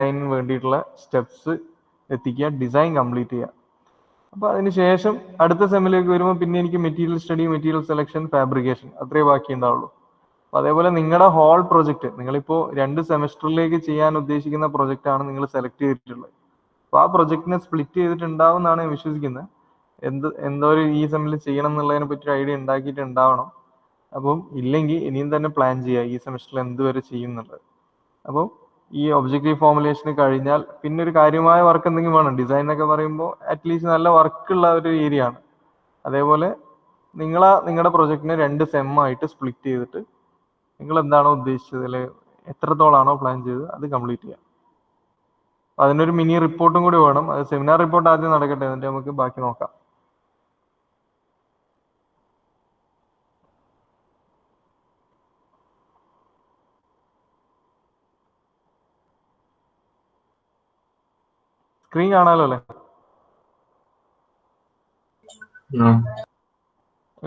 ഡിസൈനിന് വേണ്ടിയിട്ടുള്ള സ്റ്റെപ്സ് എത്തിക്കുക, design complete ചെയ്യുക. അപ്പോൾ അതിന് ശേഷം അടുത്ത സെമ്മിലേക്ക് വരുമ്പോൾ പിന്നെ എനിക്ക് material study, material selection, fabrication അത്രേ ബാക്കി ഉണ്ടാവുള്ളൂ. അപ്പോൾ അതേപോലെ നിങ്ങളുടെ ഹോൾ പ്രൊജക്റ്റ് നിങ്ങളിപ്പോൾ 2 സെമസ്റ്ററിലേക്ക് ചെയ്യാൻ ഉദ്ദേശിക്കുന്ന പ്രൊജക്റ്റാണ് നിങ്ങൾ സെലക്ട് ചെയ്തിട്ടുള്ളത്. അപ്പോൾ ആ പ്രൊജക്റ്റിനെ സ്പ്ലിറ്റ് ചെയ്തിട്ടുണ്ടാവും എന്നാണ് ഞാൻ വിശ്വസിക്കുന്നത്. എന്തോ ഒരു ഈ സെമ്മിൽ ചെയ്യണം എന്നുള്ളതിനെ പറ്റി ഒരു ഐഡിയ ഉണ്ടാക്കിയിട്ടുണ്ടാവണം. അപ്പം ഇല്ലെങ്കിൽ ഇനിയും തന്നെ പ്ലാൻ ചെയ്യുക ഈ സെമസ്റ്ററിൽ എന്തുവരെ ചെയ്യുന്നുള്ളത്. അപ്പോൾ ഈ ഒബ്ജക്റ്റീവ് ഫോർമുലേഷന് കഴിഞ്ഞാൽ പിന്നെ ഒരു കാര്യമായ വർക്ക് എന്തെങ്കിലും വേണം. ഡിസൈൻ എന്നൊക്കെ പറയുമ്പോൾ അറ്റ്ലീസ്റ്റ് നല്ല വർക്കുള്ള ഒരു ഏരിയ ആണ്. അതേപോലെ നിങ്ങളുടെ പ്രൊജക്റ്റിനെ 2 സെമ്മായിട്ട് സ്പ്ലിറ്റ് ചെയ്തിട്ട് നിങ്ങൾ എന്താണോ ഉദ്ദേശിച്ചത് അല്ലെങ്കിൽ എത്രത്തോളാണോ പ്ലാൻ ചെയ്തത് അത് കംപ്ലീറ്റ് ചെയ്യാം. അതിനൊരു മിനി റിപ്പോർട്ടും കൂടി വേണം. അത് സെമിനാർ റിപ്പോർട്ട് ആദ്യം നടക്കട്ടെ, എന്നിട്ട് നമുക്ക് ബാക്കി നോക്കാം. സ്ക്രീൻ കാണാലോ അല്ലേ?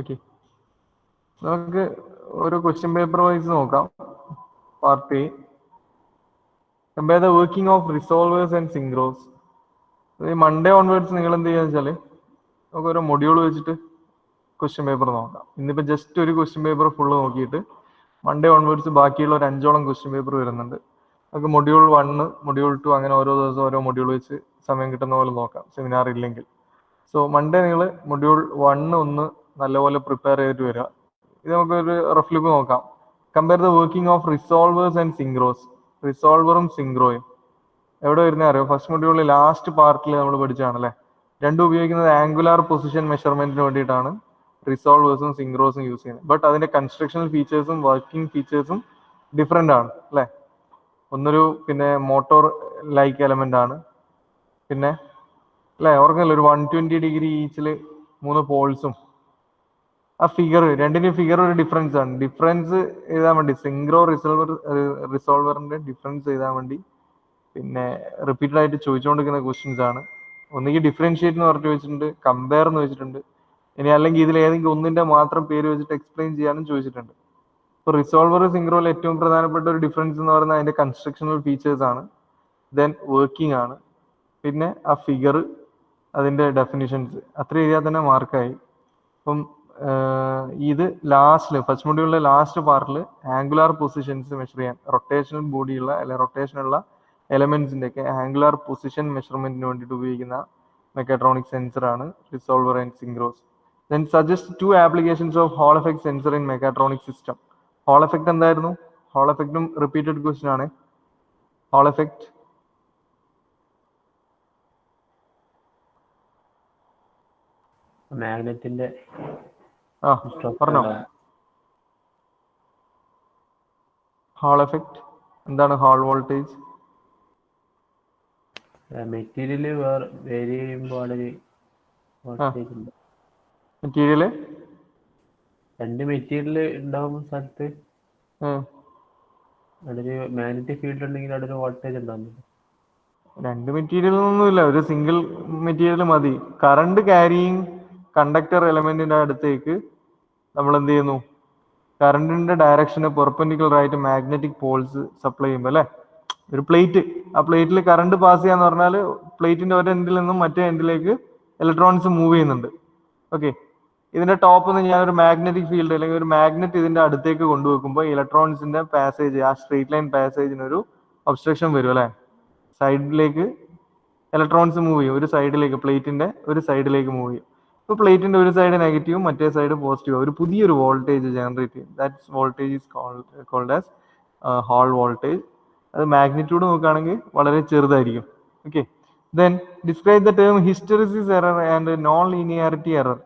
ഓക്കെ, നമുക്ക് ഒരു ക്വസ്റ്റ്യൻ പേപ്പർ വൈസ് നോക്കാം. Part A, compare the working of resolvers and synchros. Monday onwards നിങ്ങൾ എന്ത് ചെയ്യാന്ന് വെച്ചാൽ നമുക്ക് ഓരോ മൊഡ്യൂൾ വെച്ചിട്ട് ക്വസ്റ്റ്യൻ പേപ്പർ നോക്കാം. ഇന്നിപ്പോൾ ജസ്റ്റ് ഒരു ക്വസ്റ്റ്യൻ പേപ്പർ ഫുള്ള് നോക്കിയിട്ട് മൺഡേ ഓൺവേർഡ്സ് ബാക്കിയുള്ള ഒരു 5ഓളം ക്വസ്റ്റ്യൻ പേപ്പർ വരുന്നുണ്ട്. നമുക്ക് മൊഡ്യൂൾ 1, മൊഡ്യൂൾ 2 അങ്ങനെ ഓരോ ദിവസം ഓരോ മൊഡ്യൂൾ വെച്ച് സമയം കിട്ടുന്ന പോലെ നോക്കാം, സെമിനാർ ഇല്ലെങ്കിൽ. സോ മൺഡേ നിങ്ങൾ മൊഡ്യൂൾ 1 ഒന്ന് നല്ലപോലെ പ്രിപ്പയർ ചെയ്തിട്ട് വരിക. ഇത് നമുക്കൊരു റഫ് ലുക്ക് നോക്കാം. Compare the working of resolvers and synchros. റിസോൾവറും സിങ്ക്രോയും എവിടെ വരുന്ന അറിയോ? ഫസ്റ്റ് മൊഡ്യൂളിൽ ലാസ്റ്റ് പാർട്ടിൽ നമ്മൾ പഠിച്ചാണല്ലേ. രണ്ടും ഉപയോഗിക്കുന്നത് ആംഗുലാർ പൊസിഷൻ മെഷർമെന്റിന് വേണ്ടിയിട്ടാണ് റിസോൾവേഴ്സും സിങ്ക്രോസും യൂസ് ചെയ്യുന്നത്. ബട്ട് അതിന്റെ കൺസ്ട്രക്ഷണൽ ഫീച്ചേഴ്സും വർക്കിംഗ് ഫീച്ചേഴ്സും ഡിഫറെൻ്റ് ആണ് അല്ലേ. ഒന്നൊരു പിന്നെ മോട്ടോർ ലൈക്ക് എലമെന്റ് ആണ്, പിന്നെ അല്ലേ ഓർക്കല്ലോ ഒരു 120 ഡിഗ്രി ഈച്ചിൽ 3 പോൾസും. ആ ഫിഗർ രണ്ടിനും ഫിഗർ ഒരു ഡിഫറൻസ് ആണ്. ഡിഫറൻസ് എഴുതാൻ വേണ്ടി സിങ്ക്രോ റിസോൾവറിന്റെ ഡിഫറൻസ് എഴുതാൻ വേണ്ടി പിന്നെ റിപ്പീറ്റഡ് ആയിട്ട് ചോദിച്ചുകൊണ്ടിരിക്കുന്ന ക്വസ്റ്റ്യൻസ് ആണ്. ഒന്നുകിൽ ഡിഫറൻഷിയേറ്റ് എന്ന് പറഞ്ഞു വെച്ചിട്ടുണ്ട്, കമ്പയർ എന്ന് വെച്ചിട്ടുണ്ട്, ഇനി അല്ലെങ്കിൽ ഇതിൽ ഏതെങ്കിലും ഒന്നിന്റെ മാത്രം പേര് വെച്ചിട്ട് എക്സ്പ്ലെയിൻ ചെയ്യാനും ചോദിച്ചിട്ടുണ്ട്. ഇപ്പോൾ റിസോൾവർ സിങ്ക്രോയിൽ ഏറ്റവും പ്രധാനപ്പെട്ട ഒരു ഡിഫറൻസ് എന്ന് പറയുന്നത് അതിന്റെ കൺസ്ട്രക്ഷണൽ ഫീച്ചേഴ്സ് ആണ്, ദെൻ വർക്കിംഗ് ആണ്, പിന്നെ ആ ഫിഗർ, അതിന്റെ ഡെഫിനിഷൻസ്. അത്ര എഴുതിയാൽ തന്നെ മാർക്കായി. അപ്പം ഇത് ലാസ്റ്റില് ഫസ്റ്റ് മൊഡ്യൂളിലെ ലാസ്റ്റ് പാർട്ടിൽ ആംഗുലാർ പൊസിഷൻസ് മെഷർ ചെയ്യാൻ റൊട്ടേഷണൽ ബോഡിയുള്ള അല്ലെങ്കിൽ റൊട്ടേഷനുള്ള എലമെന്റ്സിന്റെ ഒക്കെ ആംഗുലാർ പൊസിഷൻ മെഷർമെന്റിന് വേണ്ടിയിട്ട് ഉപയോഗിക്കുന്ന മെക്കാട്രോണിക് സെൻസർ ആണ് resolver and synchros. Then suggest 2 applications of Hall effect sensor in mechatronic system. Hall effect എന്തായിരുന്നു? ഹോൾ എഫക്റ്റും റിപ്പീറ്റഡ് ക്വസ്റ്റ്യൻ ആണ്. ഹോൾ എഫക്ട് മാഗ്നറ്റിന്റെ പറഞ്ഞോ. ഹോൾ എഫക്ട് എന്താണ്? ഹോൾ വോൾട്ടേജ് മെറ്റീരിയൽ വേരി ചെയ്യുമ്പോൾ മെറ്റീരിയല് രണ്ട് മെറ്റീരിയൽ ഉണ്ടാകുന്ന സ്ഥലത്ത് അതൊരു മാഗ്നറ്റിക് ഫീൽഡ് ഉണ്ടെങ്കിൽ അവിടെ ഒരു വോൾട്ടേജ് ഉണ്ടാകുന്നില്ല. 2 മെറ്റീരിയൽ ഒന്നുമില്ല, ഒരു സിംഗിൾ മെറ്റീരിയൽ മതി. കറണ്ട് ക്യാരിയിങ് കണ്ടക്ടർ എലമെന്റിന്റെ അടുത്തേക്ക് നമ്മൾ എന്ത് ചെയ്യുന്നു? കറണ്ടിന്റെ ഡയറക്ഷന് പെർപെൻഡിക്കുലർ ആയിട്ട് മാഗ്നറ്റിക് പോൾസ് സപ്ലൈ ചെയ്യുമ്പോൾ അല്ലെ, ഒരു പ്ലേറ്റ്, ആ പ്ലേറ്റിൽ കറണ്ട് പാസ് ചെയ്യാന്ന് പറഞ്ഞാൽ പ്ലേറ്റിന്റെ ഒരു എൻഡിൽ നിന്നും മറ്റേ എൻഡിലേക്ക് ഇലക്ട്രോൺസ് മൂവ് ചെയ്യുന്നുണ്ട്. ഓക്കെ, ഇതിന്റെ ടോപ്പിൽ നിന്ന് ഞാൻ ഒരു മാഗ്നറ്റിക് ഫീൽഡ് അല്ലെങ്കിൽ ഒരു മാഗ്നറ്റ് ഇതിന്റെ അടുത്തേക്ക് കൊണ്ടുവെക്കുമ്പോൾ ഇലക്ട്രോൺസിന്റെ പാസേജ്, ആ സ്ട്രെയിറ്റ് ലൈൻ പാസേജിനൊരു ഒബ്സ്ട്രക്ഷൻ വരും അല്ലെ. സൈഡിലേക്ക് ഇലക്ട്രോൺസ് മൂവ് ചെയ്യും, ഒരു സൈഡിലേക്ക്, പ്ലേറ്റിന്റെ ഒരു സൈഡിലേക്ക് മൂവ് ചെയ്യും. ഇപ്പോൾ പ്ലേറ്റിന്റെ ഒരു സൈഡ് നെഗറ്റീവും മറ്റേ സൈഡ് പോസിറ്റീവും, ഒരു പുതിയൊരു വോൾട്ടേജ് ജനറേറ്റ് ചെയ്യും. That's voltage is called as Hall voltage. അത് മാഗ്നിറ്റ്യൂഡ് നോക്കുകയാണെങ്കിൽ വളരെ ചെറുതായിരിക്കും. Okay, then describe the term hysteresis error and non linearity error.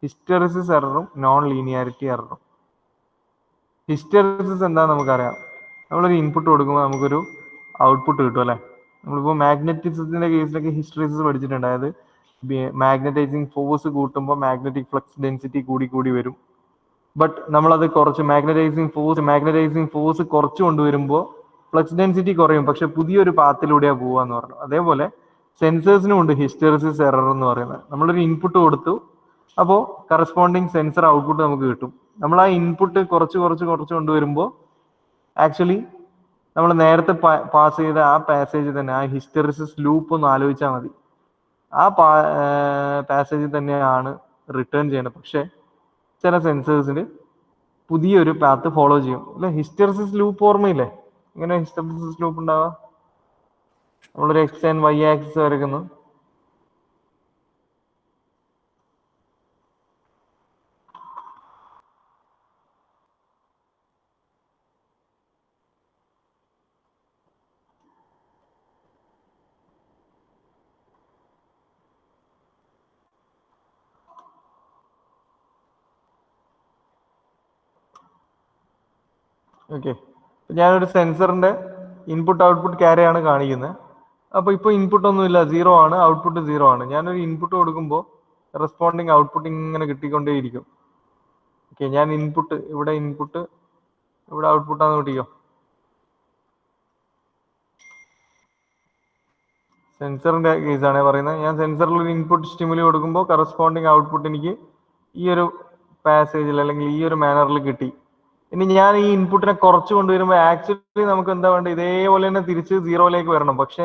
Hysteresis എററും നോൺ ലീനിയാരിറ്റി എററും. ഹിസ്റ്ററിസിസ് എന്താണെന്ന് നമുക്കറിയാം. നമ്മളൊരു ഇൻപുട്ട് കൊടുക്കുമ്പോൾ നമുക്കൊരു ഔട്ട്പുട്ട് കിട്ടും അല്ലെ. നമ്മളിപ്പോൾ മാഗ്നറ്റിസത്തിന്റെ കേസിലൊക്കെ ഹിസ്റ്ററിസിസ് പഠിച്ചിട്ടുണ്ട്. അതായത് മാഗ്നറ്റൈസിങ് ഫോഴ്സ് കൂട്ടുമ്പോൾ മാഗ്നറ്റിക് ഫ്ലക്സ് ഡെൻസിറ്റി കൂടി കൂടി വരും. ബട്ട് നമ്മളത് കുറച്ച് മാഗ്നറ്റൈസിങ് ഫോഴ്സ് കുറച്ച് കൊണ്ടുവരുമ്പോൾ ഫ്ലക്സ് ഡെൻസിറ്റി കുറയും, പക്ഷെ പുതിയൊരു പാത്തിലൂടെയാണ് പോവാന്ന് പറഞ്ഞു. അതേപോലെ സെൻസേഴ്സിനും ഉണ്ട് ഹിസ്റ്ററിസിസ് എറർ എന്ന് പറയുന്നത്. നമ്മളൊരു ഇൻപുട്ട് കൊടുത്തു, അപ്പോൾ കറസ്പോണ്ടിങ് സെൻസർ ഔട്ട്പുട്ട് നമുക്ക് കിട്ടും. നമ്മൾ ആ ഇൻപുട്ട് കുറച്ച് കൊണ്ടുവരുമ്പോൾ ആക്ച്വലി നമ്മൾ നേരത്തെ പാസ് ചെയ്ത ആ പാസേജ് തന്നെ, ആ ഹിസ്റ്ററിസിസ് ലൂപ്പ് ഒന്ന് ആലോചിച്ചാൽ മതി. ആ പാസേജിൽ തന്നെയാണ് റിട്ടേൺ ചെയ്യണത്. പക്ഷെ ചില സെൻസേഴ്സിൽ പുതിയൊരു പാത്ത് ഫോളോ ചെയ്യും. അല്ലെ, ഹിസ്റ്ററിസിസ് ലൂപ്പ് ഓർമ്മയില്ലേ? ഇങ്ങനെ ഹിസ്റ്ററിസിസ് ലൂപ്പ് ഉണ്ടാവുക, നമ്മളൊരു എക്സ് ആൻഡ് വൈ ആക്സിസ് വരയ്ക്കുന്നു. ഓക്കെ, ഞാനൊരു സെൻസറിന്റെ ഇൻപുട്ട് ഔട്ട്പുട്ട് ക്യാരിയാണ് കാണിക്കുന്നത്. അപ്പൊ ഇപ്പൊ ഇൻപുട്ട് ഒന്നുമില്ല, 0 ആണ്, ഔട്ട്പുട്ട് 0 ആണ്. ഞാനൊരു ഇൻപുട്ട് കൊടുക്കുമ്പോൾ റെസ്പോണ്ടിങ് ഔട്ട്പുട്ട് ഇങ്ങനെ കിട്ടിക്കൊണ്ടേയിരിക്കും. ഓക്കെ, ഞാൻ ഇൻപുട്ട് ഇവിടെ ഔട്ട്പുട്ട് ആണെന്ന് കിട്ടിയോ. സെൻസറിന്റെ കേസാണ് പറയുന്നത്. ഞാൻ സെൻസറിൽ ഒരു ഇൻപുട്ട് സ്റ്റിമുലി കൊടുക്കുമ്പോൾ കറസ്പോണ്ടിങ് ഔട്ട്പുട്ട് എനിക്ക് ഈ ഒരു പാസേജിൽ അല്ലെങ്കിൽ ഈ ഒരു മാനറിൽ കിട്ടി. ഇനി ഞാൻ ഈ ഇൻപുട്ടിനെ കുറച്ച് കൊണ്ടുവരുമ്പോൾ ആക്ച്വലി നമുക്ക് എന്താ വേണ്ടത്, ഇതേപോലെ തന്നെ തിരിച്ച് 0യിലേക്ക് വരണം. പക്ഷെ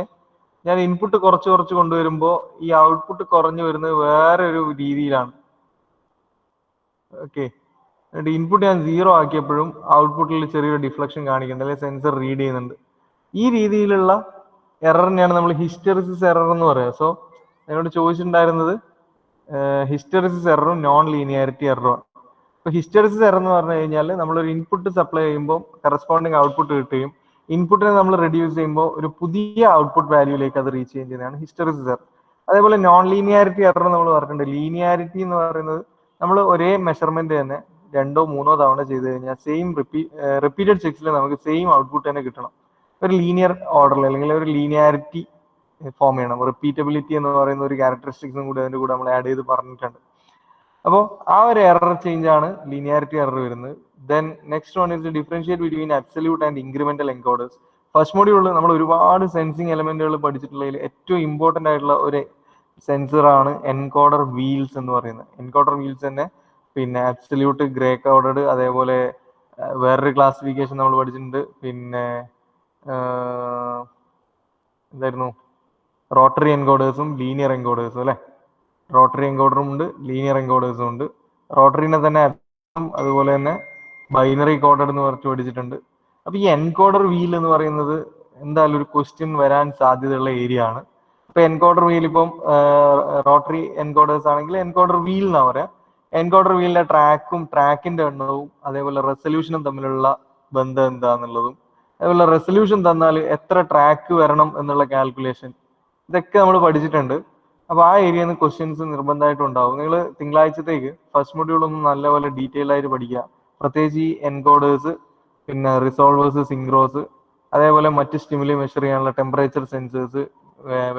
ഞാൻ ഇൻപുട്ട് കുറച്ച് കൊണ്ടുവരുമ്പോൾ ഈ ഔട്ട്പുട്ട് കുറഞ്ഞു വരുന്നത് വേറെ ഒരു രീതിയിലാണ്. ഓക്കെ, എന്നിട്ട് ഇൻപുട്ട് ഞാൻ 0 ആക്കിയപ്പോഴും ഔട്ട്പുട്ടിൽ ചെറിയൊരു ഡിഫ്ലക്ഷൻ കാണിക്കുന്നുണ്ട്, അല്ലെങ്കിൽ സെൻസർ റീഡ് ചെയ്യുന്നുണ്ട്. ഈ രീതിയിലുള്ള എററിനെയാണ് നമ്മൾ ഹിസ്റ്ററിസിസ് എറർ എന്ന് പറയുക. സോ എന്നോട് ചോദിച്ചിട്ടുണ്ടായിരുന്നത് ഹിസ്റ്ററിസിസ് എററും നോൺ ലീനിയാരിറ്റി എററും. ഇപ്പൊ ഹിസ്റ്ററിസിസ് എറർ എന്ന് പറഞ്ഞു കഴിഞ്ഞാൽ നമ്മളൊരു ഇൻപുട്ട് സപ്ലൈ ചെയ്യുമ്പോൾ കറസ്പോണ്ടിങ് ഔട്ട്പുട്ട് കിട്ടുകയും ഇൻപുട്ടിനെ നമ്മൾ റെഡ്യൂസ് ചെയ്യുമ്പോൾ ഒരു പുതിയ ഔട്ട്പുട്ട് വാല്യൂയിലേക്ക് അത് റീച്ച് ചെയ്യുന്നതാണ് ഹിസ്റ്ററിസിസ് എറർ. അതേപോലെ നോൺ ലീനിയാരിറ്റി എറർ നമ്മൾ പറഞ്ഞിട്ടുണ്ട്. ലീനിയാരിറ്റി എന്ന് പറയുന്നത് നമ്മൾ ഒരേ മെഷർമെന്റ് തന്നെ 2 or 3 തവണ ചെയ്ത് കഴിഞ്ഞാൽ സെയിം റിപ്പീറ്റഡ് ചെക്സിൽ നമുക്ക് സെയിം ഔട്ട്പുട്ട് തന്നെ കിട്ടണം. ഒരു ലീനിയർ ഓർഡറിൽ അല്ലെങ്കിൽ ഒരു ലീനിയാരിറ്റി ഫോം ചെയ്യണം. റിപ്പീറ്റബിലിറ്റി എന്ന് പറയുന്ന ഒരു ക്യാരക്ടറിസ്റ്റിക്സും കൂടി അതിന്റെ കൂടെ നമ്മൾ ആഡ് ചെയ്ത് പറഞ്ഞിട്ടുണ്ട്. അപ്പോൾ ആ ഒരു എറർ ചേഞ്ച് ആണ് ലീനിയാരിറ്റി എറർ വരുന്നത്. Then next one is differentiate between absolute and incremental encoders. First മോഡ്യൂളിൽ നമ്മൾ ഒരുപാട് സെൻസിങ് എലമെന്റുകൾ പഠിച്ചിട്ടുള്ളതിൽ ഏറ്റവും ഇമ്പോർട്ടന്റ് ആയിട്ടുള്ള ഒരു സെൻസർ ആണ് എൻകോഡർ വീൽസ് എന്ന് പറയുന്നത്. എൻകോഡർ വീൽസ് തന്നെ പിന്നെ അബ്സല്യൂട്ട്, ഗ്രേ കോഡഡ്, അതേപോലെ വേറൊരു ക്ലാസിഫിക്കേഷൻ നമ്മൾ പഠിച്ചിട്ടുണ്ട്. പിന്നെ എന്തായിരുന്നു, റോട്ടറി എൻകോഡേഴ്സും ലീനിയർ എൻകോഡേഴ്സും അല്ലെ. റോട്ടറി എൻകോഡറും ഉണ്ട്, ലീനിയർ എൻകോഡേഴ്സും ഉണ്ട്. റോട്ടറിനെ തന്നെ അതുപോലെ തന്നെ ബൈനറി കോഡഡ് എന്ന് പറഞ്ഞ് പഠിച്ചിട്ടുണ്ട്. അപ്പൊ ഈ എൻകോഡർ വീൽ എന്ന് പറയുന്നത് എന്തായാലും ഒരു ക്വസ്റ്റ്യൻ വരാൻ സാധ്യതയുള്ള ഏരിയ ആണ്. ഇപ്പൊ എൻകോഡർ വീൽ ഇപ്പം റോട്ടറി എൻകോഡേഴ്സ് ആണെങ്കിൽ എൻകോഡർ വീൽ എന്നാ പറയാം. എൻകോഡർ വീലിന്റെ ട്രാക്കിന്റെ എണ്ണവും അതേപോലെ റെസൊല്യൂഷനും തമ്മിലുള്ള ബന്ധം എന്താന്നുള്ളതും, അതേപോലെ റെസൊല്യൂഷൻ തന്നാൽ എത്ര ട്രാക്ക് വരണം എന്നുള്ള കാൽക്കുലേഷൻ, ഇതൊക്കെ നമ്മൾ പഠിച്ചിട്ടുണ്ട്. അപ്പൊ ആ ഏരിയയിൽ നിന്ന് ക്വസ്റ്റ്യൻസ് നിർബന്ധമായിട്ടും ഉണ്ടാവും. നിങ്ങൾ തിങ്കളാഴ്ചത്തേക്ക് ഫസ്റ്റ് മൊഡ്യൂൾ ഒന്ന് നല്ലപോലെ ഡീറ്റെയിൽ ആയിട്ട് പഠിക്കുക. പ്രത്യേകിച്ച് ഈ എൻകോഡേഴ്സ്, പിന്നെ റിസോൾവേഴ്സ്, സിംഗ്രോസ്, അതേപോലെ മറ്റ് സ്റ്റിമുലി മെഷർ ചെയ്യാനുള്ള ടെമ്പറേച്ചർ സെൻസേഴ്സ്,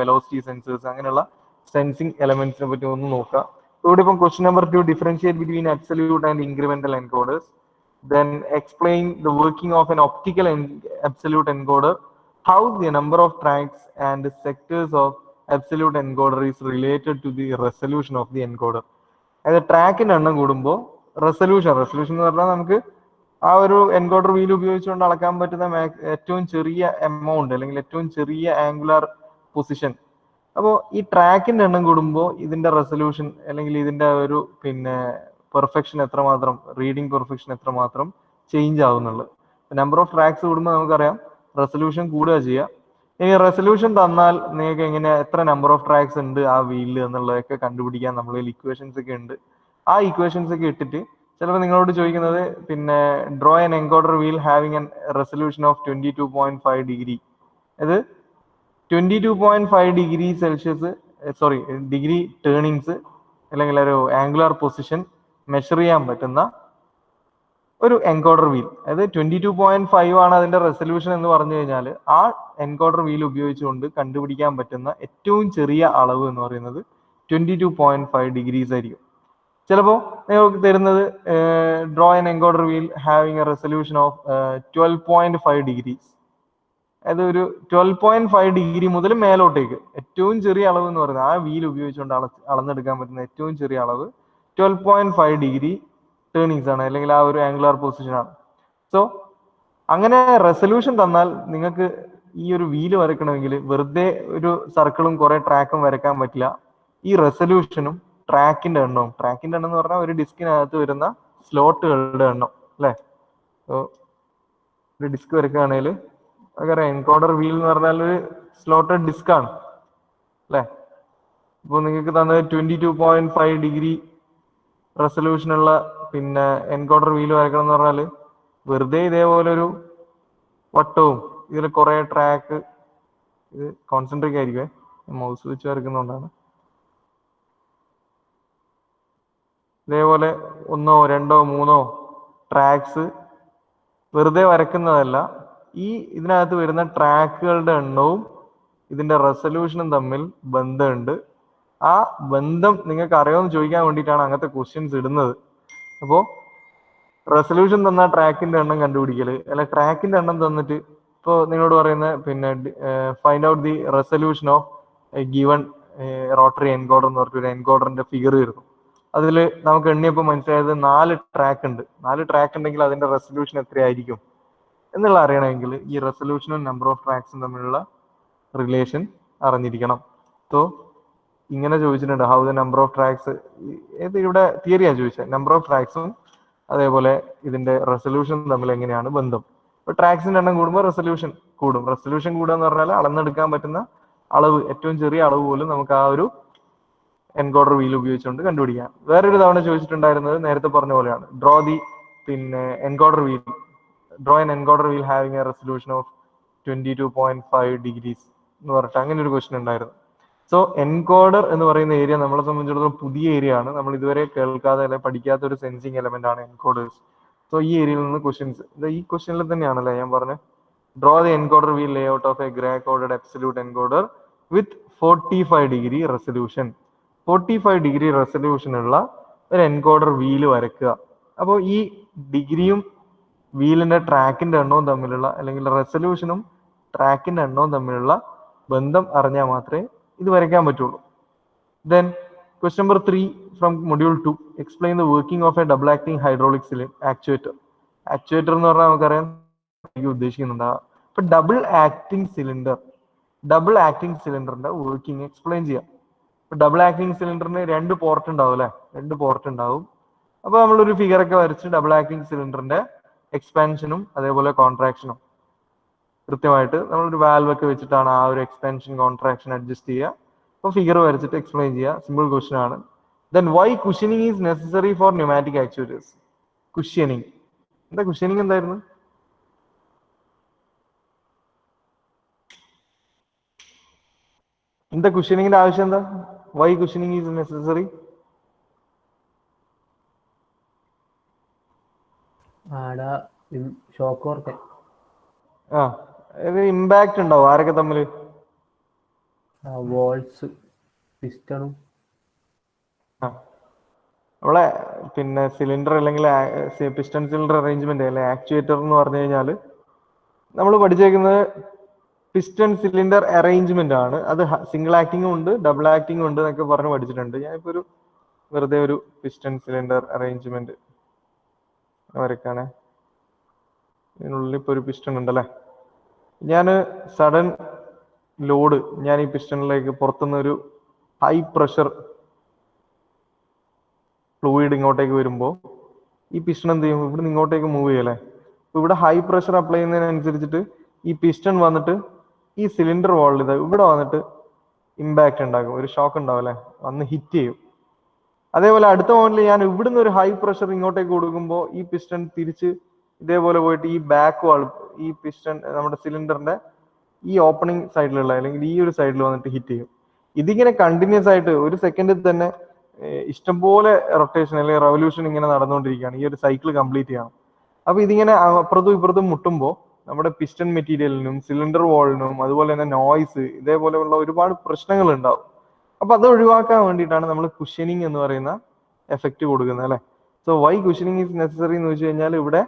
വെലോസിറ്റി സെൻസേഴ്സ്, അങ്ങനെയുള്ള സെൻസിങ് എലമെന്റ്സിനെ പറ്റി ഒന്ന് നോക്കുക. ഇവിടെ ഇപ്പം question number 2, differentiate between absolute and incremental encoders. Then explain the working of an optical absolute encoder, how the number of tracks and sectors of absolute encoder is related to the resolution of the encoder. അതായത് ട്രാക്കിന്റെ എണ്ണം കൂടുമ്പോൾ resolution എന്ന് പറഞ്ഞാൽ നമുക്ക് ആ ഒരു encoder wheel ഉപയോഗിച്ചുകൊണ്ട് അളക്കാൻ പറ്റുന്ന ഏറ്റവും ചെറിയ എമൗണ്ട് അല്ലെങ്കിൽ ഏറ്റവും ചെറിയ ആംഗുലാർ പൊസിഷൻ. അപ്പോൾ ഈ ട്രാക്കിന്റെ എണ്ണം കൂടുമ്പോൾ ഇതിന്റെ റെസൊല്യൂഷൻ അല്ലെങ്കിൽ ഇതിന്റെ ഒരു പിന്നെ പെർഫെക്ഷൻ എത്രമാത്രം, റീഡിംഗ് പെർഫെക്ഷൻ എത്രമാത്രം ചേഞ്ച് ആവുന്നുള്ളത്. നമ്പർ ഓഫ് ട്രാക്സ് കൂടുമ്പോൾ നമുക്കറിയാം റെസൊല്യൂഷൻ കൂടുക ചെയ്യുക. ഇനി റെസൊല്യൂഷൻ തന്നാൽ നിങ്ങൾക്ക് എങ്ങനെ എത്ര നമ്പർ ഓഫ് ട്രാക്സ് ഉണ്ട് ആ വീലിൽ എന്നുള്ളതൊക്കെ കണ്ടുപിടിക്കാൻ നമ്മളിൽ ഇക്വേഷൻസ് ഒക്കെ ഉണ്ട്. ആ ഇക്വേഷൻസ് ഒക്കെ ഇട്ടിട്ട് ചിലപ്പോൾ നിങ്ങളോട് ചോദിക്കുന്നത് പിന്നെ draw an encoder wheel having N resolution of 22.5 degree. അത് 22.5 ഡിഗ്രി സെൽഷ്യസ് ഡിഗ്രി ടേണിങ്സ് അല്ലെങ്കിൽ ഒരു ആംഗുലാർ പൊസിഷൻ മെഷർ ചെയ്യാൻ പറ്റുന്ന ഒരു എൻകോഡർ വീൽ. അതായത് 22.5 ആണ് അതിന്റെ റെസൊല്യൂഷൻ എന്ന് പറഞ്ഞു കഴിഞ്ഞാൽ ആ എൻകോഡർ വീൽ ഉപയോഗിച്ചുകൊണ്ട് കണ്ടുപിടിക്കാൻ പറ്റുന്ന ഏറ്റവും ചെറിയ അളവ് എന്ന് പറയുന്നത് 22.5 ഡിഗ്രീസ് ആയിരിക്കും. ചിലപ്പോൾ നിങ്ങൾക്ക് തരുന്നത് draw an encoder wheel having A resolution of 12.5 degrees. അത് ഒരു 12.5 ഡിഗ്രി മുതൽ മേലോട്ടേക്ക് ഏറ്റവും ചെറിയ അളവ് എന്ന് പറയുന്നത് ആ വീൽ ഉപയോഗിച്ചുകൊണ്ട് അളന്നെടുക്കാൻ പറ്റുന്ന ഏറ്റവും ചെറിയ അളവ് 12.5 ഡിഗ്രി ടേണിങ്സ് ആണ്, അല്ലെങ്കിൽ ആ ഒരു ആംഗുലാർ പൊസിഷൻ ആണ്. സോ അങ്ങനെ റെസൊല്യൂഷൻ തന്നാൽ നിങ്ങൾക്ക് ഈ ഒരു വീല് വരയ്ക്കണമെങ്കിൽ വെറുതെ ഒരു സർക്കിളും കുറെ ട്രാക്കും വരയ്ക്കാൻ പറ്റില്ല. ഈ റെസൊല്യൂഷനും ട്രാക്കിന്റെ എണ്ണവും, ട്രാക്കിന്റെ എണ്ണം എന്ന് പറഞ്ഞാൽ ഒരു ഡിസ്കിനകത്ത് വരുന്ന സ്ലോട്ടുകളുടെ എണ്ണം അല്ലേ. ഒരു ഡിസ്ക് വരയ്ക്കുകയാണെങ്കിൽ അതറിയാം, എൻകോഡർ വീൽ എന്ന് പറഞ്ഞാൽ ഒരു സ്ലോട്ടഡ് ഡിസ്ക് ആണ് അല്ലേ. ഇപ്പോൾ നിങ്ങൾക്ക് തന്നത് 22.5 ഡിഗ്രി റെസൊല്യൂഷനുള്ള പിന്നെ എൻകോഡർ വീൽ വരയ്ക്കണം എന്ന് പറഞ്ഞാൽ വെറുതെ ഇതേപോലെ ഒരു വട്ടവും ഇതിൽ കുറെ ട്രാക്ക്, ഇത് കോൺസെൻട്രിക് ആയിരിക്കുമേ, മൗസ് വെച്ച് വരയ്ക്കുന്നതുകൊണ്ടാണ്. ഇതേപോലെ 1, 2, 3 ട്രാക്സ് വെറുതെ വരയ്ക്കുന്നതല്ല, ഈ ഇതിനകത്ത് വരുന്ന ട്രാക്കുകളുടെ എണ്ണവും ഇതിന്റെ റെസൊല്യൂഷനും തമ്മിൽ ബന്ധമുണ്ട്. ആ ബന്ധം നിങ്ങൾക്ക് അറിയാമെന്ന് ചോദിക്കാൻ വേണ്ടിയിട്ടാണ് അങ്ങനത്തെ ക്വസ്റ്റ്യൻസ് ഇടുന്നത്. അപ്പോൾ റെസൊല്യൂഷൻ തന്ന ട്രാക്കിന്റെ എണ്ണം കണ്ടുപിടിക്കല്, അല്ലെ ട്രാക്കിന്റെ എണ്ണം തന്നിട്ട് ഇപ്പോൾ നിങ്ങളോട് പറയുന്ന പിന്നെ find out the resolution of given rotary encoder എന്ന് പറഞ്ഞിട്ട് ഒരു എൻകോഡറിന്റെ ഫിഗർ വരുന്നു. അതിൽ നമുക്ക് എണ്ണിയപ്പോൾ മനസ്സിലായത് 4 ട്രാക്ക് ഉണ്ട്. 4 ട്രാക്ക് ഉണ്ടെങ്കിൽ അതിന്റെ റെസൊല്യൂഷൻ എത്രയായിരിക്കും എന്നുള്ള അറിയണമെങ്കിൽ ഈ റെസൊല്യൂഷനും നമ്പർ ഓഫ് ട്രാക്സും തമ്മിലുള്ള റിലേഷൻ അറിഞ്ഞിരിക്കണം. സോ ഇങ്ങനെ ചോദിച്ചിട്ടുണ്ട്, how the number of tracks, ഇവിടെ തിയറിയാണ് ചോദിച്ചത്, നമ്പർ ഓഫ് ട്രാക്സും അതേപോലെ ഇതിന്റെ റെസൊല്യൂഷൻ തമ്മിൽ എങ്ങനെയാണ് ബന്ധം. ഇപ്പൊ ട്രാക്സിന്റെ എണ്ണം കൂടുമ്പോൾ റെസൊല്യൂഷൻ കൂടും. റെസൊല്യൂഷൻ കൂടുക എന്ന് പറഞ്ഞാൽ അളന്നെടുക്കാൻ പറ്റുന്ന അളവ്, ഏറ്റവും ചെറിയ അളവ് പോലും നമുക്ക് ആ ഒരു എൻകോഡർ വീൽ ഉപയോഗിച്ചുകൊണ്ട് കണ്ടുപിടിക്കാം. വേറൊരു തവണ ചോദിച്ചിട്ടുണ്ടായിരുന്നത് നേരത്തെ പറഞ്ഞ പോലെയാണ്, ഡ്രോ ദി പിന്നെ encoder wheel, draw N encoder wheel having A resolution of 22.5 degrees എന്ന് പറഞ്ഞിട്ട് അങ്ങനെ ഒരു ക്വസ്റ്റ്യൻ ഉണ്ടായിരുന്നു. സോ എൻകോഡർ എന്ന് പറയുന്ന ഏരിയ നമ്മളെ സംബന്ധിച്ചിടത്തോളം പുതിയ ഏരിയ ആണ്. നമ്മൾ ഇതുവരെ കേൾക്കാതെ അല്ലെ പഠിക്കാത്ത ഒരു സെൻസിങ് എലമെന്റ് ആണ് എൻകോഡേഴ്സ്. സോ ഈ ഏരിയയിൽ നിന്ന് ക്വസ്റ്റ്യൻസ് ഈ ക്വസ്റ്റ്യനിൽ തന്നെയാണല്ലേ ഞാൻ പറഞ്ഞത്, draw the encoder wheel Leh out of A grey coded absolute encoder with 45 degree resolution. 45 degree resolution ഉള്ള ഒരു എൻകോഡർ വീല് വരയ്ക്കുക. അപ്പോൾ ഈ ഡിഗ്രിയും വീലിന്റെ ട്രാക്കിന്റെ എണ്ണവും തമ്മിലുള്ള, അല്ലെങ്കിൽ റെസൊല്യൂഷനും ട്രാക്കിന്റെ എണ്ണവും തമ്മിലുള്ള ബന്ധം അറിഞ്ഞാൽ മാത്രമേ ഇത് വരയ്ക്കാൻ പറ്റുള്ളൂ. Then question number 3 from module 2, explain the working of A double acting hydraulic actuator. Actuator എന്ന് പറഞ്ഞാൽ നമുക്കറിയാം ഉദ്ദേശിക്കുന്നുണ്ടാകും. ഇപ്പൊ ഡബിൾ ആക്ടിംഗ് സിലിണ്ടറിന്റെ വർക്കിംഗ് എക്സ്പ്ലെയിൻ ചെയ്യാം. ഇപ്പൊ ഡബിൾ ആക്ടിംഗ് സിലിണ്ടറിന് 2 പോർട്ട് ഉണ്ടാവും അല്ലെ, 2 പോർട്ട് ഉണ്ടാവും. അപ്പൊ നമ്മളൊരു ഫിഗർ ഒക്കെ വരച്ച് ഡബിൾ ആക്ടിംഗ് സിലിണ്ടറിന്റെ എക്സ്പാൻഷനും അതേപോലെ കോൺട്രാക്ഷനും കൃത്യമായിട്ട് നമ്മളൊരു വാൽവ് ഒക്കെ വെച്ചിട്ടാണ് ആ ഒരു എക്സ്പാൻഷൻ കോൺട്രാക്ഷൻ അഡ്ജസ്റ്റ് ചെയ്യുക. അപ്പോൾ ഫിഗർ വരച്ചിട്ട് എക്സ്പ്ലെയിൻ ചെയ്യുക. സിമ്പിൾ ക്വസ്റ്റ്യൻ ആണ്. Then why cushioning is necessary for pneumatic actuators. Cushioning എന്തായിരുന്നു? എന്താ കുഷ്യനിങ്ങിന്റെ ആവശ്യം എന്താ? Why cushioning is necessary? Shock work. Impact ഉണ്ടാവും ആരൊക്കെ തമ്മിൽ? വോൾസ് പിസ്റ്റണും. നമ്മളെ പിന്നെ സിലിണ്ടർ അല്ലെങ്കിൽ പിസ്റ്റൺ സിലിണ്ടർ അറേഞ്ച്മെന്റ് അല്ലെ ആക്ച്വേറ്റർ എന്ന് പറഞ്ഞു കഴിഞ്ഞാൽ നമ്മൾ പഠിച്ചേക്കുന്നത് പിസ്റ്റൺ സിലിണ്ടർ അറേഞ്ച്മെന്റ് ആണ്. അത് സിംഗിൾ ആക്ടിങ്ങും ഉണ്ട് ഡബിൾ ആക്ടിങ്ങും ഉണ്ട് എന്നൊക്കെ പറഞ്ഞ് പഠിച്ചിട്ടുണ്ട്. ഞാനിപ്പോ വെറുതെ ഒരു പിസ്റ്റൺ സിലിണ്ടർ അറേഞ്ച്മെന്റ് വരയ്ക്കാണ്. ഇതിനുള്ളിൽ ഇപ്പൊ ഒരു പിസ്റ്റൺ ഉണ്ടല്ലേ. ഞാൻ സഡൻ ലോഡ് ഞാൻ ഈ പിസ്റ്റണിലേക്ക് പുറത്തുനിന്ന് ഒരു ഹൈ പ്രഷർ ഫ്ലൂയിഡ് ഇങ്ങോട്ടേക്ക് വരുമ്പോൾ ഈ പിസ്റ്റൺ എന്ത് ചെയ്യും? ഇവിടെ നിന്ന് ഇങ്ങോട്ടേക്ക് മൂവ് ചെയ്യല്ലേ. ഇവിടെ ഹൈ പ്രഷർ അപ്ലൈ ചെയ്യുന്നതിനനുസരിച്ചിട്ട് ഈ പിസ്റ്റൺ വന്നിട്ട് ഈ സിലിണ്ടർ വാളിൽ ഇവിടെ വന്നിട്ട് ഇമ്പാക്ട് ഉണ്ടാകും, ഒരു ഷോക്ക് ഉണ്ടാവും അല്ലെ, വന്ന് ഹിറ്റ് ചെയ്യും. അതേപോലെ അടുത്ത മോഡലിൽ ഞാൻ ഇവിടുന്ന് ഒരു ഹൈ പ്രഷർ ഇങ്ങോട്ടേക്ക് കൊടുക്കുമ്പോൾ ഈ പിസ്റ്റൺ തിരിച്ച് ഇതേപോലെ പോയിട്ട് ഈ ബാക്ക് വാൾ, ഈ പിസ്റ്റൺ നമ്മുടെ സിലിണ്ടറിന്റെ ഈ ഓപ്പണിംഗ് സൈഡിലുള്ള അല്ലെങ്കിൽ ഈ ഒരു സൈഡിൽ വന്നിട്ട് ഹിറ്റ് ചെയ്യും. ഇതിങ്ങനെ കണ്ടിന്യൂസ് ആയിട്ട് ഒരു സെക്കൻഡിൽ തന്നെ ഇഷ്ടംപോലെ റൊട്ടേഷൻ അല്ലെങ്കിൽ റെവല്യൂഷൻ ഇങ്ങനെ നടന്നുകൊണ്ടിരിക്കുകയാണ്. ഈ ഒരു സൈക്കിൾ കംപ്ലീറ്റ് ചെയ്യണം. അപ്പൊ ഇതിങ്ങനെ അപ്പുറത്തും ഇപ്പുറത്തും മുട്ടുമ്പോൾ നമ്മുടെ പിസ്റ്റൺ മെറ്റീരിയലിനും സിലിണ്ടർ വാളിനും അതുപോലെ തന്നെ നോയ്സ് ഇതേപോലെയുള്ള ഒരുപാട് പ്രശ്നങ്ങൾ ഉണ്ടാവും. അപ്പൊ അത് ഒഴിവാക്കാൻ വേണ്ടിയിട്ടാണ് നമ്മൾ കുഷ്യനിങ് എന്ന് പറയുന്ന എഫക്റ്റ് കൊടുക്കുന്നത് അല്ലെ. So why cushioning is necessary എന്ന് വെച്ച് കഴിഞ്ഞാൽ ഇവിടെ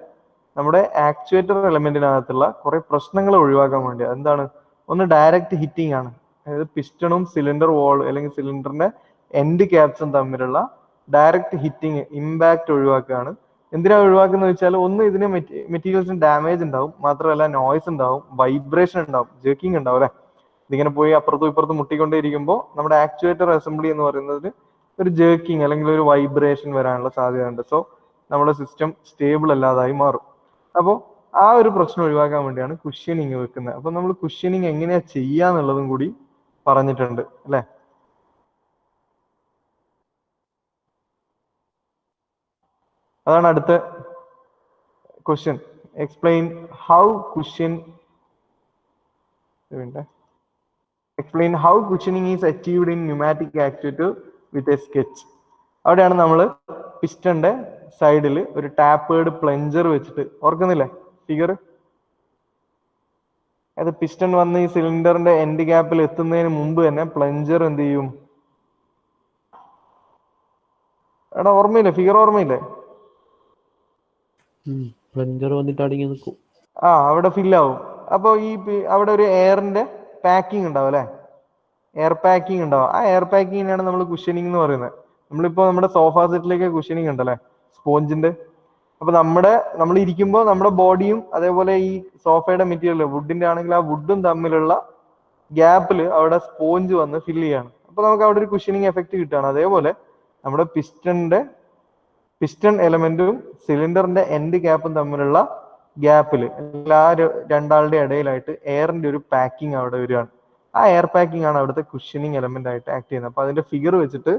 നമ്മുടെ ആക്ച്വേറ്റർ എലമെന്റിനകത്തുള്ള കുറെ പ്രശ്നങ്ങൾ ഒഴിവാക്കാൻ വേണ്ടി. എന്താണ്? ഒന്ന് ഡയറക്റ്റ് ഹിറ്റിംഗ് ആണ്, അതായത് പിസ്റ്റണും സിലിണ്ടർ വാൾ അല്ലെങ്കിൽ സിലിണ്ടറിന്റെ എൻഡ് ക്യാപ്സും തമ്മിലുള്ള ഡയറക്റ്റ് ഹിറ്റിംഗ് ഇമ്പാക്ട് ഒഴിവാക്കുകയാണ് എന്തിനാ ഒഴിവാക്കുന്നത് വെച്ചാൽ ഒന്ന് ഇതിന് മെറ്റീരിയൽസിന് ഡാമേജ് ഉണ്ടാവും, മാത്രമല്ല നോയ്സ് ഉണ്ടാവും, വൈബ്രേഷൻ ഉണ്ടാവും, ജേക്കിംഗ് ഉണ്ടാവും അല്ലെ. ഇതിങ്ങനെ പോയി അപ്പുറത്തും ഇപ്പുറത്തും മുട്ടിക്കൊണ്ടേയിരിക്കുമ്പോൾ നമ്മുടെ ആക്ച്വേറ്റർ അസംബ്ലി എന്ന് പറയുന്നത് ഒരു ജേക്കിംഗ് അല്ലെങ്കിൽ ഒരു വൈബ്രേഷൻ വരാനുള്ള സാധ്യതയുണ്ട്. സോ നമ്മുടെ സിസ്റ്റം സ്റ്റേബിൾ അല്ലാതായി മാറും. അപ്പോൾ ആ ഒരു പ്രശ്നം ഒഴിവാക്കാൻ വേണ്ടിയാണ് കുഷ്യനിങ് വെക്കുന്നത്. അപ്പൊ നമ്മൾ കുഷ്യനിങ് എങ്ങനെയാ ചെയ്യാന്നുള്ളതും കൂടി പറഞ്ഞിട്ടുണ്ട് അല്ലെ. അതാണ് അടുത്ത question. Explain how cushion explain how cushioning is achieved in pneumatic actuator with a sketch. അവിടെയാണ് നമ്മൾ പിസ്റ്റന്റെ സൈഡിൽ ഒരു ടാപ്പേർഡ് പ്ലഞ്ചർ വെച്ചിട്ട്, ഓർക്കുന്നില്ലേ ഫിഗർ? അത് പിസ്റ്റൺ വന്ന് ഈ സിലിണ്ടറിന്റെ എൻഡ് ഗ്യാപ്പിൽ എത്തുന്നതിന് മുമ്പ് തന്നെ പ്ലഞ്ചർ എന്ത് ചെയ്യും? എടാ ഓർമ്മയില്ലേ? ഫിഗർ ഓർമ്മയില്ലേ? പ്ലഞ്ചർ വന്നിട്ട് അടങ്ങി നിൽക്കും. അവിടെ ഫില്ലാവും. അപ്പോൾ ഈ അവിടെ ഒരു എയറിന്റെ പാക്കിംഗ് ഉണ്ടാവും അല്ലെ, എയർ പാക്കിംഗ് ഉണ്ടാവും. ആ എയർ പാക്കിങ്ങിനാണ് നമ്മൾ കുഷ്യനിങ് എന്ന് പറയുന്നത്. നമ്മളിപ്പോ നമ്മുടെ സോഫ സെറ്റിലേക്ക് കുഷ്യനിങ് ഉണ്ടല്ലേ, സ്പോഞ്ചിന്റെ. അപ്പൊ നമ്മൾ ഇരിക്കുമ്പോൾ നമ്മുടെ ബോഡിയും അതേപോലെ ഈ സോഫയുടെ മെറ്റീരിയൽ വുഡിന്റെ ആണെങ്കിൽ ആ വുഡും തമ്മിലുള്ള ഗ്യാപ്പിൽ അവിടെ സ്പോഞ്ച് വന്ന് ഫില്ല് ചെയ്യാണ്. അപ്പൊ നമുക്ക് അവിടെ ഒരു കുഷ്യനിങ് എഫക്ട് കിട്ടുകയാണ്. അതേപോലെ നമ്മുടെ പിസ്റ്റൺ എലമെന്റും സിലിണ്ടറിന്റെ എൻഡ് ഗ്യാപ്പും തമ്മിലുള്ള ഗ്യാപ്പിൽ എല്ലാ രണ്ടാളുടെ ഇടയിലായിട്ട് എയറിന്റെ ഒരു പാക്കിംഗ് അവിടെ വരികയാണ്. ആ എയർ പാക്കിംഗ് ആണ് അവിടുത്തെ കുഷ്യനിങ് എലമെന്റ് ആയിട്ട് ആക്ട് ചെയ്യുന്നത്. അപ്പൊ അതിന്റെ ഫിഗർ വെച്ചിട്ട്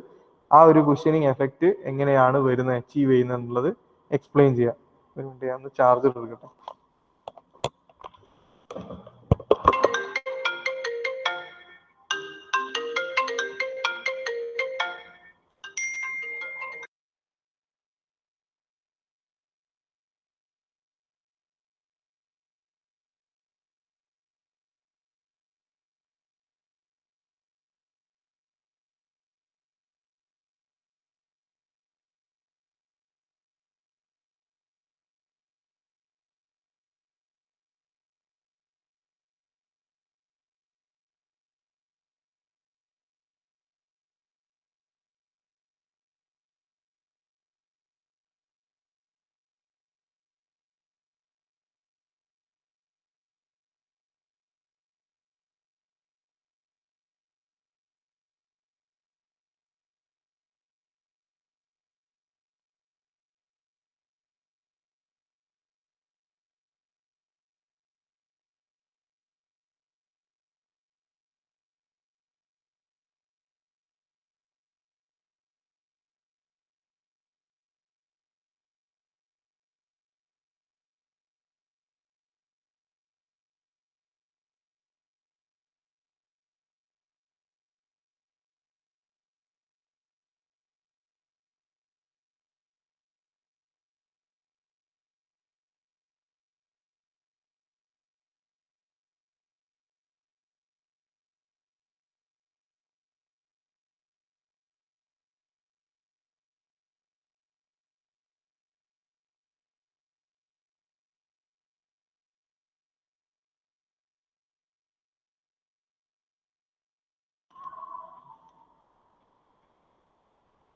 ആ ഒരു കുഷ്യനിങ് എഫക്ട് എങ്ങനെയാണ് വരുന്നത്, അച്ചീവ് ചെയ്യുന്നത് എന്നുള്ളത് എക്സ്പ്ലെയിൻ ചെയ്യാം. ഒരു മിനിറ്റ്, ഞാൻ ചാർജ് എടുക്കട്ടെ.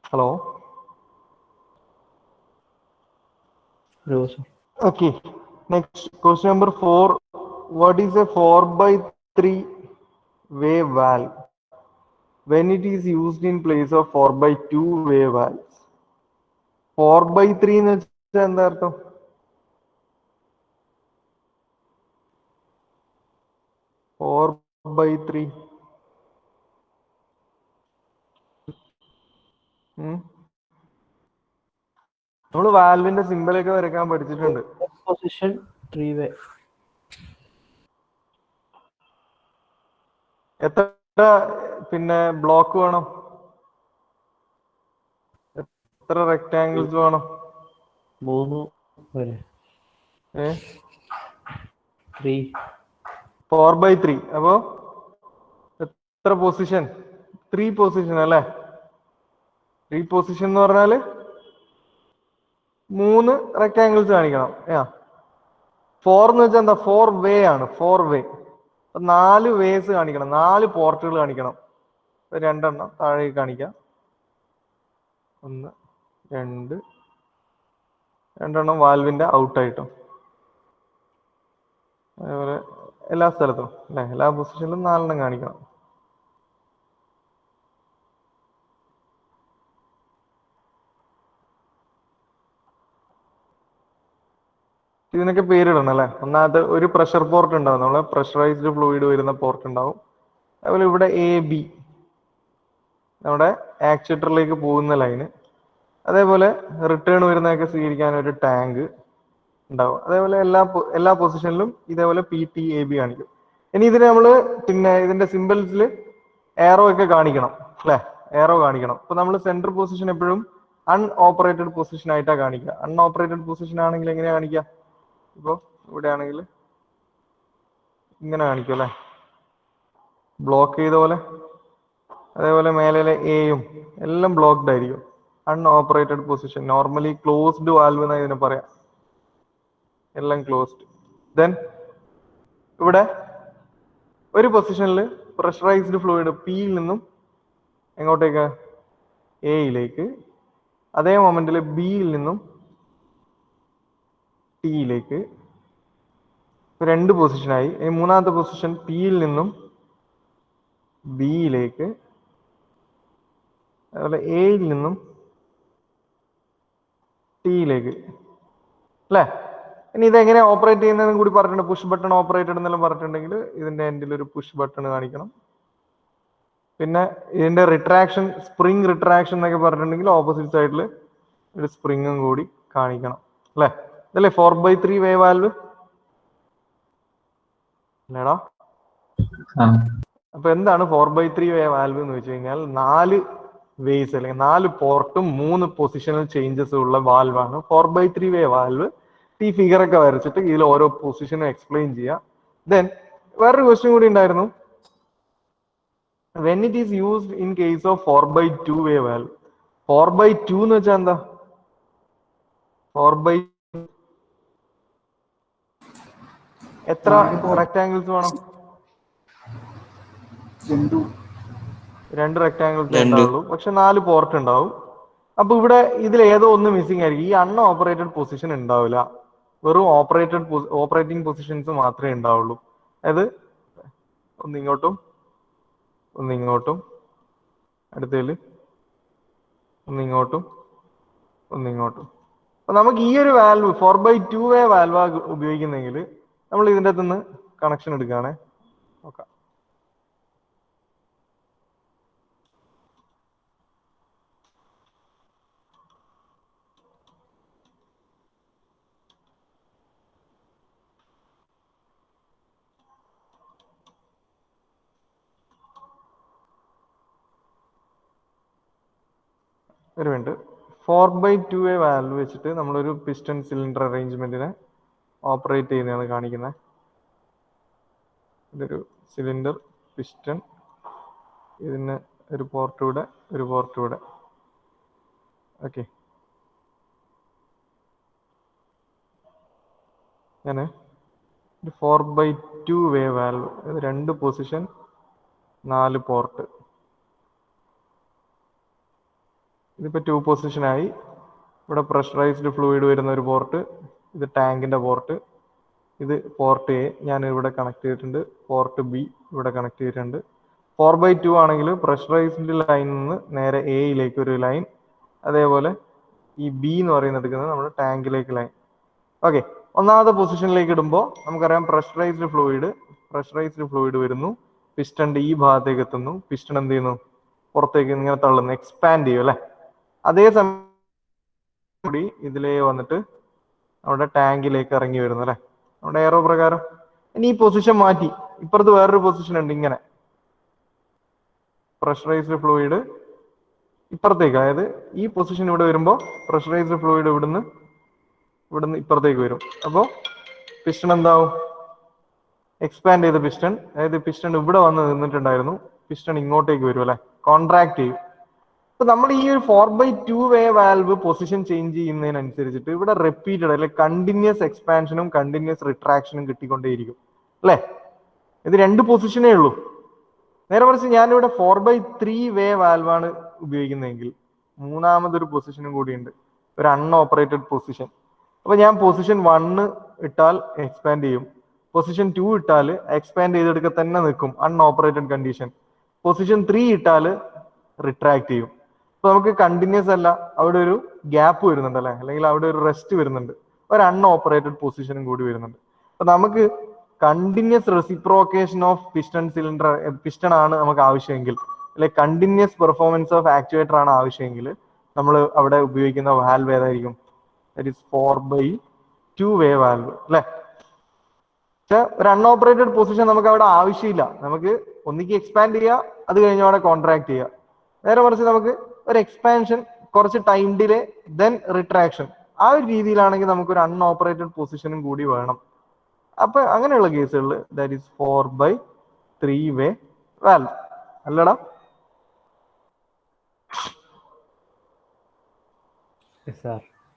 Hello. Okay. Next, question number 4. What is a 4x3 way valve when it is used in place of 4x2 way valves? 4x3 എന്ന് വെച്ചാൽ എന്താ അർത്ഥം? 4x3 നമ്മൾ വാൽവിന്റെ സിമ്പിളൊക്കെ വരയ്ക്കാൻ പഠിച്ചിട്ടുണ്ട്. പൊസിഷൻ 3 വേ. എത്ര പിന്നെ ബ്ലോക്ക് വേണം? എത്ര റെക്ടാങ്കിൾസ് വേണം? 3 വരെ. 4x3. അപ്പോ എത്ര പൊസിഷൻ? 3 പൊസിഷൻ അല്ലേ? 3 പൊസിഷൻ എന്ന് പറഞ്ഞാല് 3 റെക്ടാങ്കിൾസ് കാണിക്കണം. 4 എന്ന് വെച്ചാൽ എന്താ? 4 വേ ആണ്. 4 വേ. 4 വേസ് കാണിക്കണം, 4 പോർട്ടുകൾ കാണിക്കണം. 2 എണ്ണം താഴേക്ക് കാണിക്കാം. 1 2 രണ്ടെണ്ണം വാൽവിന്റെ ഔട്ടായിട്ടും. അതേപോലെ എല്ലാ സ്ഥലത്തും അല്ലെ, എല്ലാ പൊസിഷനിലും 4 കാണിക്കണം. ഇതിനൊക്കെ പേരിടണം അല്ലെ. ഒന്നാമത്തെ ഒരു പ്രഷർ പോർട്ട് ഉണ്ടാവും, നമ്മളെ പ്രഷറൈസ്ഡ് ഫ്ലൂയിഡ് വരുന്ന പോർട്ട് ഉണ്ടാവും. അതുപോലെ ഇവിടെ AB നമ്മുടെ ആക്ച്വേറ്ററിലേക്ക് പോകുന്ന ലൈന്, അതേപോലെ റിട്ടേൺ വരുന്നതൊക്കെ സ്വീകരിക്കാൻ ഒരു ടാങ്ക് ഉണ്ടാവും. അതേപോലെ എല്ലാ പൊസിഷനിലും ഇതേപോലെ PTAB കാണിക്കും. ഇനി ഇതിന് നമ്മള് പിന്നെ ഇതിന്റെ സിമ്പിൾസിൽ എയറോ ഒക്കെ കാണിക്കണം അല്ലെ, എയറോ കാണിക്കണം. ഇപ്പൊ നമ്മൾ സെന്റർ പൊസിഷൻ എപ്പോഴും അൺഓപ്പറേറ്റഡ് പൊസിഷൻ ആയിട്ടാണ് കാണിക്കുക. അൺഓപ്പറേറ്റഡ് പൊസിഷൻ ആണെങ്കിൽ എങ്ങനെയാ കാണിക്കുക? ഇപ്പൊ ഇവിടെ ആണെങ്കിൽ ഇങ്ങനെ കാണിക്കും അല്ലെ, ബ്ലോക്ക് ചെയ്ത പോലെ. അതേപോലെ മേലെ എയും എല്ലാം ബ്ലോക്ക്ഡ് ആയിരിക്കും. Unoperated position, normally closed valve എന്നാ ഇതിനെ പറയാം, എല്ലാം ക്ലോസ്ഡ്. ദെൻ ഇവിടെ ഒരു പൊസിഷനിൽ പ്രഷറൈസ്ഡ് ഫ്ലൂയിഡ് പിയിൽ നിന്നും എങ്ങോട്ടേക്ക്? എയിലേക്ക്. അതേ മൊമെന്റിൽ ബിയിൽ നിന്നും ടിയിലേക്ക്. 2 പൊസിഷനായി. മൂന്നാമത്തെ പൊസിഷൻ പിയിൽ നിന്നും ബിയിലേക്ക്, അതുപോലെ എയിൽ നിന്നും ടിയിലേക്ക് അല്ലേ. ഇനി ഇതെങ്ങനെ ഓപ്പറേറ്റ് ചെയ്യുന്നതെന്ന് കൂടി പറഞ്ഞിട്ടുണ്ട്. പുഷ് ബട്ടൺ ഓപ്പറേറ്റഡ് എന്നെല്ലാം പറഞ്ഞിട്ടുണ്ടെങ്കിൽ ഇതിന്റെ എൻഡിൽ ഒരു പുഷ് ബട്ടൺ കാണിക്കണം. പിന്നെ ഇതിന്റെ റിട്രാക്ഷൻ, സ്പ്രിംഗ് റിട്രാക്ഷൻ എന്നൊക്കെ പറഞ്ഞിട്ടുണ്ടെങ്കിൽ ഓപ്പോസിറ്റ് സൈഡിൽ ഒരു സ്പ്രിങ്ങും കൂടി കാണിക്കണം അല്ലേ. ഇതല്ലേ 4/3 വേ വാൽവ് അല്ലേടാ? അപ്പൊ എന്താണ് 4/3 വേ വാൽവ് എന്ന് വെച്ച് കഴിഞ്ഞാൽ 4 വേസ് അല്ലെങ്കിൽ 4 പോർട്ടും 3 പൊസിഷണൽ ചേഞ്ചസ് ഉള്ള വാൽവാണ് 4/3 വേ വാൽവ്. ഈ ഫിഗർ ഒക്കെ വരച്ചിട്ട് ഇതിൽ ഓരോ പൊസിഷനും എക്സ്പ്ലെയിൻ ചെയ്യാം. ദെൻ വേറൊരു ക്വസ്റ്റ്യൻ കൂടി ഉണ്ടായിരുന്നു, when it is used in case of 4/2 way valve. 4/2 എന്ന് വെച്ചാൽ എന്താ? 4/2 എത്ര റെക്ടാങ്കിൾസ് വേണം? 2 റെക്ടാങ്കിൾസ് ഉണ്ടാവുള്ളൂ, പക്ഷെ 4 പോർട്ട് ഉണ്ടാവും. അപ്പൊ ഇവിടെ ഇതിൽ ഏതോ ഒന്ന് മിസ്സിംഗ് ആയിരിക്കും. ഈ അൺഓപ്പറേറ്റഡ് പൊസിഷൻ ഉണ്ടാവില്ല, വെറും ഓപ്പറേറ്റിംഗ് പൊസിഷൻസ് മാത്രമേ ഉണ്ടാവുള്ളൂ. അതായത് ഒന്നിങ്ങോട്ടും ഒന്നിങ്ങോട്ടും, അടുത്തതിൽ ഒന്നിങ്ങോട്ടും ഒന്നിങ്ങോട്ടും. അപ്പൊ നമുക്ക് ഈ ഒരു വാൽവ് 4/2 വേ വാൽവ് ഉപയോഗിക്കുന്നെങ്കിൽ നമ്മൾ ഇതിൻ്റെ അകത്തുനിന്ന് കണക്ഷൻ എടുക്കുകയാണെ. നോക്കാം. ഒരു മിനിറ്റ്. 4/2 വേ വാൽവ് വെച്ചിട്ട് നമ്മളൊരു പിസ്റ്റൺ സിലിണ്ടർ അറേഞ്ച്മെന്റിനെ ഓപ്പറേറ്റ് ചെയ്യുന്നതാണ് കാണിക്കുന്നത്. ഇതൊരു സിലിണ്ടർ പിസ്റ്റൺ, ഇതിന് ഒരു പോർട്ട് ഇവിടെ, ഒരു പോർട്ട് ഇവിടെ. ഓക്കെ, ഞാൻ ഒരു 4/2 വേ വാൽവ്, 2 പൊസിഷൻ 4 പോർട്ട്. ഇതിപ്പോ 2 പൊസിഷനായി. ഇവിടെ പ്രഷറൈസ്ഡ് ഫ്ലൂയിഡ് വരുന്ന ഒരു പോർട്ട്, ഇത് ടാങ്കിന്റെ പോർട്ട്, ഇത് പോർട്ട് എ ഞാൻ ഇവിടെ കണക്ട് ചെയ്തിട്ടുണ്ട്, പോർട്ട് ബി ഇവിടെ കണക്ട് ചെയ്തിട്ടുണ്ട്. 4/2 ആണെങ്കിൽ പ്രഷറൈസ്ഡ് ലൈനിൽ നിന്ന് നേരെ എയിലേക്ക് ഒരു ലൈൻ, അതേപോലെ ഈ ബി എന്ന് പറയുന്നത് എടുക്കുന്നത് നമ്മുടെ ടാങ്കിലേക്ക് ലൈൻ. ഓക്കെ, ഒന്നാമത്തെ പൊസിഷനിലേക്ക് ഇടുമ്പോൾ നമുക്കറിയാം പ്രഷറൈസ്ഡ് ഫ്ലൂയിഡ് വരുന്നു, പിസ്റ്റണിന്റെ ഈ ഭാഗത്തേക്ക് എത്തുന്നു, പിസ്റ്റൺ എന്ത് ചെയ്യുന്നു? പുറത്തേക്ക് ഇങ്ങനെ തള്ളുന്നു, എക്സ്പാൻഡ് ചെയ്യും അല്ലെ. അതേ സമയം കൂടി ഇതിലേ വന്നിട്ട് നമ്മുടെ ടാങ്കിലേക്ക് ഇറങ്ങി വരുന്നു അല്ലെ, നമ്മുടെ എയറോ പ്രകാരം. ഇനി ഈ പൊസിഷൻ മാറ്റി ഇപ്പുറത്ത് വേറൊരു പൊസിഷൻ ഉണ്ട്, ഇങ്ങനെ പ്രഷറൈസ്ഡ് ഫ്ലൂയിഡ് ഇപ്പുറത്തേക്ക്, അതായത് ഈ പൊസിഷൻ ഇവിടെ വരുമ്പോൾ പ്രഷറൈസ്ഡ് ഫ്ലൂയിഡ് ഇവിടുന്ന് ഇപ്പുറത്തേക്ക് വരും. അപ്പോൾ പിസ്റ്റൺ എന്താവും? എക്സ്പാൻഡ് ചെയ്ത പിസ്റ്റൺ, അതായത് പിസ്റ്റൺ ഇവിടെ വന്ന് നിന്നിട്ടുണ്ടായിരുന്നു, പിസ്റ്റൺ ഇങ്ങോട്ടേക്ക് വരും അല്ലെ, കോൺട്രാക്ട് ചെയ്യും. അപ്പൊ നമ്മൾ ഈ ഒരു 4/2 വേ വാൽവ് പൊസിഷൻ ചേഞ്ച് ചെയ്യുന്നതിനനുസരിച്ചിട്ട് ഇവിടെ റിപ്പീറ്റഡ് അല്ലെ കണ്ടിന്യൂസ് എക്സ്പാൻഷനും കണ്ടിന്യൂസ് റിട്രാക്ഷനും കിട്ടിക്കൊണ്ടേയിരിക്കും അല്ലെ. ഇത് 2 പൊസിഷനേ ഉള്ളൂ. നേരെ മറിച്ച് ഞാനിവിടെ 4/3 വേ വാൽവാണ് ഉപയോഗിക്കുന്നതെങ്കിൽ മൂന്നാമതൊരു പൊസിഷനും കൂടിയുണ്ട്, ഒരു അൺഓപ്പറേറ്റഡ് പൊസിഷൻ. അപ്പോൾ ഞാൻ പൊസിഷൻ 1 ഇട്ടാൽ എക്സ്പാൻഡ് ചെയ്യും, പൊസിഷൻ 2 ഇട്ടാൽ എക്സ്പാൻഡ് ചെയ്തെടുക്കുക തന്നെ നിൽക്കും അൺഓപ്പറേറ്റഡ് കണ്ടീഷൻ, പൊസിഷൻ 3 ഇട്ടാൽ റിട്രാക്ട് ചെയ്യും. അപ്പോൾ നമുക്ക് കണ്ടിന്യൂസ് അല്ല, അവിടെ ഒരു ഗ്യാപ്പ് വരുന്നുണ്ട് അല്ലേ, അല്ലെങ്കിൽ അവിടെ ഒരു റെസ്റ്റ് വരുന്നുണ്ട്, ഒരു അൺഓപ്പറേറ്റഡ് പൊസിഷനും കൂടി വരുന്നുണ്ട്. അപ്പൊ നമുക്ക് continuous reciprocation of piston cylinder, piston ആണ് നമുക്ക് ആവശ്യമെങ്കിൽ, അല്ലെ കണ്ടിന്യൂസ് പെർഫോമൻസ് ഓഫ് ആക്ച്വേറ്റർ ആണ് ആവശ്യമെങ്കിൽ, നമ്മൾ അവിടെ ഉപയോഗിക്കുന്ന വാൽവ് ഏതായിരിക്കും? ദാറ്റ് ഈസ് 4/2 വേ വാൽവ് അല്ലെ. പക്ഷെ ഒരു അൺഓപ്പറേറ്റഡ് പൊസിഷൻ നമുക്ക് അവിടെ ആവശ്യമില്ല, നമുക്ക് ഒന്നിക്ക് എക്സ്പാൻഡ് ചെയ്യുക, അത് കഴിഞ്ഞ അവിടെ കോൺട്രാക്ട് ചെയ്യുക. നേരെ മറിച്ച് നമുക്ക് ഒരു എക്സ്പാൻഷൻ, കുറച്ച് ടൈം ഡിലേ, ദെൻ റിട്രാക്ഷൻ, ആ ഒരു രീതിയിലാണെങ്കിൽ നമുക്ക് ഒരു അൺഓപ്പറേറ്റഡ് പൊസിഷനും കൂടി വേണം. അപ്പൊ അങ്ങനെയുള്ള കേസുകളിൽ ദാറ്റ് ഈസ് 4/3 വേ വാൽവ് അല്ലടാ.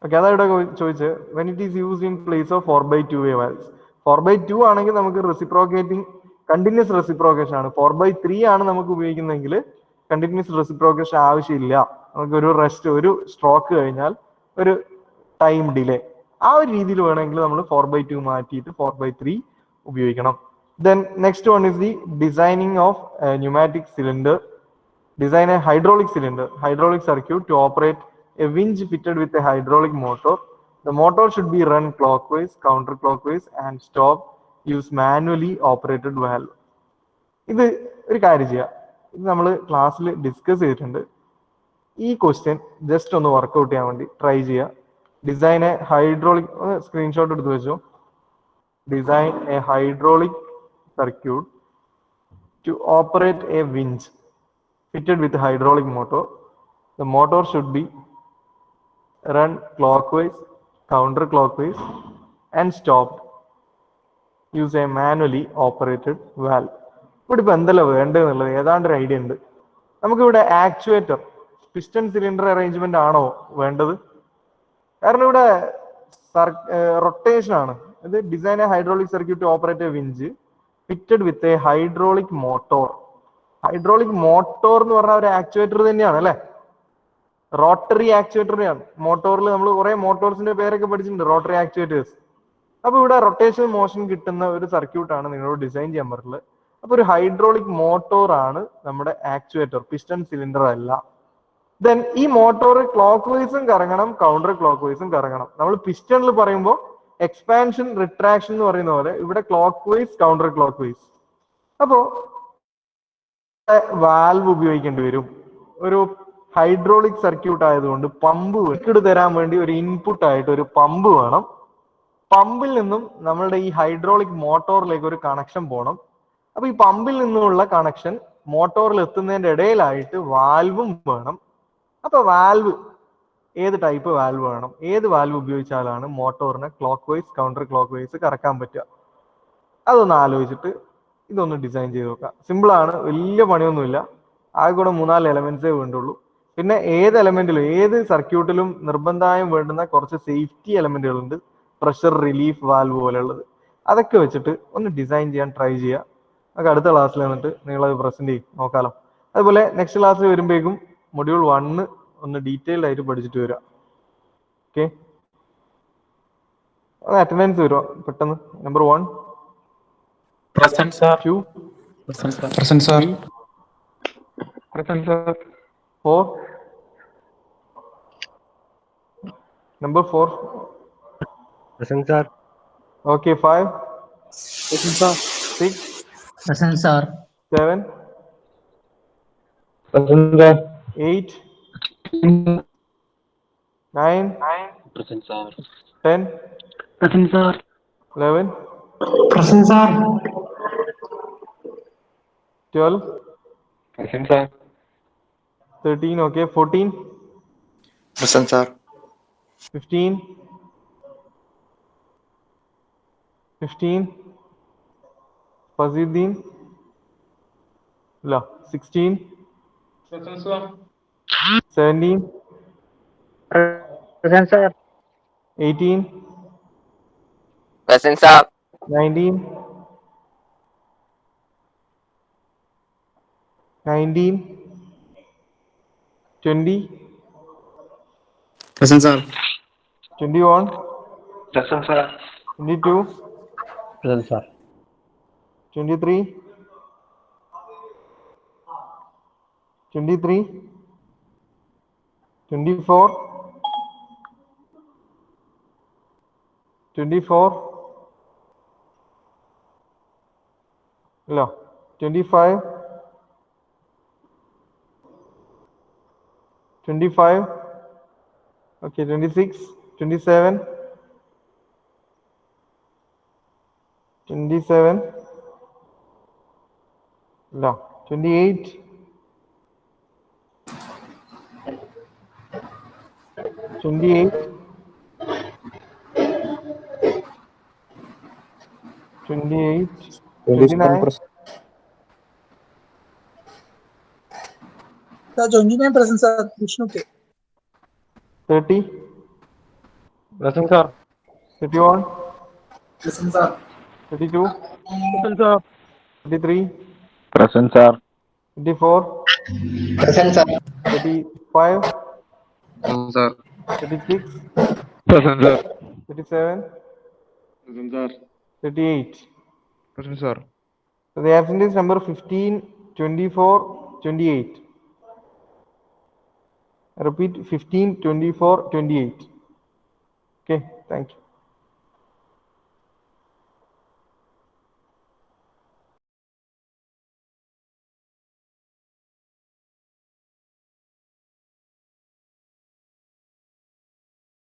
ഓക്കെ, അതാ ഇവിടെ ചോദിച്ചത്. When it is used in place of 4/2 way valves. 4/2 ആണെങ്കിൽ നമുക്ക് റെസിപ്രോക്കേറ്റിംഗ് കണ്ടിന്യൂസ് റെസിപ്രോക്കേഷൻ ആണ്. 4/3 ആണ് നമുക്ക് ഉപയോഗിക്കുന്നതെങ്കിൽ കണ്ടിന്യൂസ് റെസിപ്രോക്കേഷൻ ആവശ്യമില്ല, നമുക്ക് ഒരു റെസ്റ്റ്, ഒരു സ്ട്രോക്ക് കഴിഞ്ഞാൽ ഒരു ടൈം ഡിലേ, ആ ഒരു രീതിയിൽ വേണമെങ്കിൽ നമ്മൾ 4/2 മാറ്റിയിട്ട് 4/3 ഉപയോഗിക്കണം. Then next one is the designing of a pneumatic cylinder. Design a hydraulic cylinder, hydraulic circuit to operate a winch fitted with a hydraulic motor. The motor should be run clockwise, counterclockwise and stop. Use manually operated valve. ഇത് ഒരു കാര്യം ചെയ്യാം, ഇത് നമ്മൾ ക്ലാസ്സിൽ discuss ചെയ്തിട്ടുണ്ട്. ഈ question just ഒന്ന് വർക്ക്ഔട്ട് ചെയ്യാൻ വേണ്ടി ട്രൈ ചെയ്യുക. ഡിസൈൻ എ ഹൈഡ്രോളിക്, സ്ക്രീൻഷോട്ട് എടുത്ത് വെച്ചോ. Design a hydraulic circuit to operate a winch fitted with a hydraulic motor. The motor should be run clockwise, counterclockwise and stopped. Use a manually operated valve. ഇവിടെ ഇപ്പൊ എന്തല്ല വേണ്ടതെന്നുള്ളത് ഏതാണ്ട് ഒരു idea ഉണ്ട്. നമുക്കിവിടെ actuator, piston cylinder arrangement ആണോ വേണ്ടത്? കാരണം ഇവിടെ റൊട്ടേഷൻ ആണ്. ഇത് design a hydraulic circuit to operate a winch fitted with a hydraulic motor. Hydraulic motor എന്ന് പറഞ്ഞാൽ ഒരു ആക്ച്വേറ്റർ തന്നെയാണ് അല്ലെ, റോട്ടറി ആക്ച്വേറ്ററാണ്. മോട്ടോറിൽ നമ്മൾ കുറെ മോട്ടോർസിന്റെ പേരൊക്കെ പഠിച്ചിട്ടുണ്ട്, റോട്ടറി ആക്ച്വേറ്റേഴ്സ്. അപ്പൊ ഇവിടെ റൊട്ടേഷൻ മോഷൻ കിട്ടുന്ന ഒരു സർക്യൂട്ടാണ് നിങ്ങളോട് ഡിസൈൻ ചെയ്യാൻ പറഞ്ഞത്. അപ്പൊ ഒരു ഹൈഡ്രോളിക് മോട്ടോർ ആണ് നമ്മുടെ ആക്ച്വേറ്റർ, പിസ്റ്റൺ സിലിണ്ടർ അല്ല. ദെൻ ഈ മോട്ടോർ ക്ലോക്ക് വൈസും കറങ്ങണം, കൗണ്ടർ ക്ലോക്ക് വൈസും കറങ്ങണം. നമ്മൾ പിസ്റ്റണിൽ പറയുമ്പോൾ എക്സ്പാൻഷൻ റിട്രാക്ഷൻ എന്ന് പറയുന്ന പോലെ ഇവിടെ clock vice, counter clock vice. അപ്പോ വാൽവ് ഉപയോഗിക്കേണ്ടി വരും. ഒരു ഹൈഡ്രോളിക് സർക്യൂട്ട് ആയതുകൊണ്ട് പമ്പ് ലിക്വിഡ് തരാൻ വേണ്ടി ഒരു ഇൻപുട്ട് ആയിട്ട് ഒരു പമ്പ് വേണം. പമ്പിൽ നിന്നും നമ്മളുടെ ഈ ഹൈഡ്രോളിക് മോട്ടോറിലേക്ക് ഒരു കണക്ഷൻ പോകണം. അപ്പൊ ഈ പമ്പിൽ നിന്നുള്ള കണക്ഷൻ മോട്ടോറിൽ എത്തുന്നതിന്റെ ഇടയിലായിട്ട് വാൽവും വേണം. അപ്പൊ വാൽവ് ഏത് ടൈപ്പ് വാൽവ് വേണം, ഏത് വാൽവ് ഉപയോഗിച്ചാലാണ് മോട്ടോറിനെ clockwise, counter clockwise കറക്കാൻ പറ്റുക, അതൊന്ന് ആലോചിച്ചിട്ട് ഇതൊന്ന് ഡിസൈൻ ചെയ്ത് നോക്കാം. സിമ്പിൾ ആണ്, വലിയ പണിയൊന്നുമില്ല. ആകെ കൂടെ 4 എലമെന്റ്സേ വേണ്ടുള്ളൂ. പിന്നെ ഏത് എലമെന്റിലും, ഏത് സർക്യൂട്ടിലും നിർബന്ധമായും വേണ്ടുന്ന കുറച്ച് സേഫ്റ്റി എലമെന്റുകളുണ്ട്, പ്രഷർ റിലീഫ് വാൽവ് പോലെയുള്ളത്. അതൊക്കെ വെച്ചിട്ട് ഒന്ന് ഡിസൈൻ ചെയ്യാൻ ട്രൈ ചെയ്യുക. നമുക്ക് അടുത്ത ക്ലാസ്സിൽ വന്നിട്ട് നിങ്ങളത് പ്രസന്റ് ചെയ്യും, നോക്കാലോ. അതുപോലെ നെക്സ്റ്റ് ക്ലാസ്സിൽ വരുമ്പോഴേക്കും മൊഡ്യൂൾ 1 ഒന്ന് ഡീറ്റെയിൽഡ് ആയിട്ട് പഠിച്ചിട്ട് വരിക. ഓക്കെ, അറ്റൻഡൻസ് വരുമോ പെട്ടെന്ന്? Number 1 Present, sir. 2 Present, sir. Present, sir. 3 Present, sir. 4 number 4 Present, sir. okay. 5 Present, sir. 6 Present, sir. 7 Present, sir. 8 9 Present, sir. 10 Present, sir. 11 Present, sir. 12 Present, sir. 13 okay. 14 Present, sir. 15 Faziuddin la 16 Present, sir. 17 Present, sir. 18 Present, sir. 19 20 Present, sir. 21 Present, sir. 22, Present, sir. 23, 23, 24, 24, no, 25, 25, okay, 26, 27, 27, no, 28, 28, 28, 29, Sir, 29 present, sir. Vishnu K. 30, Present, sir. 31, Present, sir. 32, Present, sir. 33, Present, sir. 34, Present, sir. 35, Present, sir. 36, Present, sir. 37, Present, sir. 38. Present, sir. So the absent is number 15, 24, 28. I repeat, 15, 24, 28. Okay, thank you.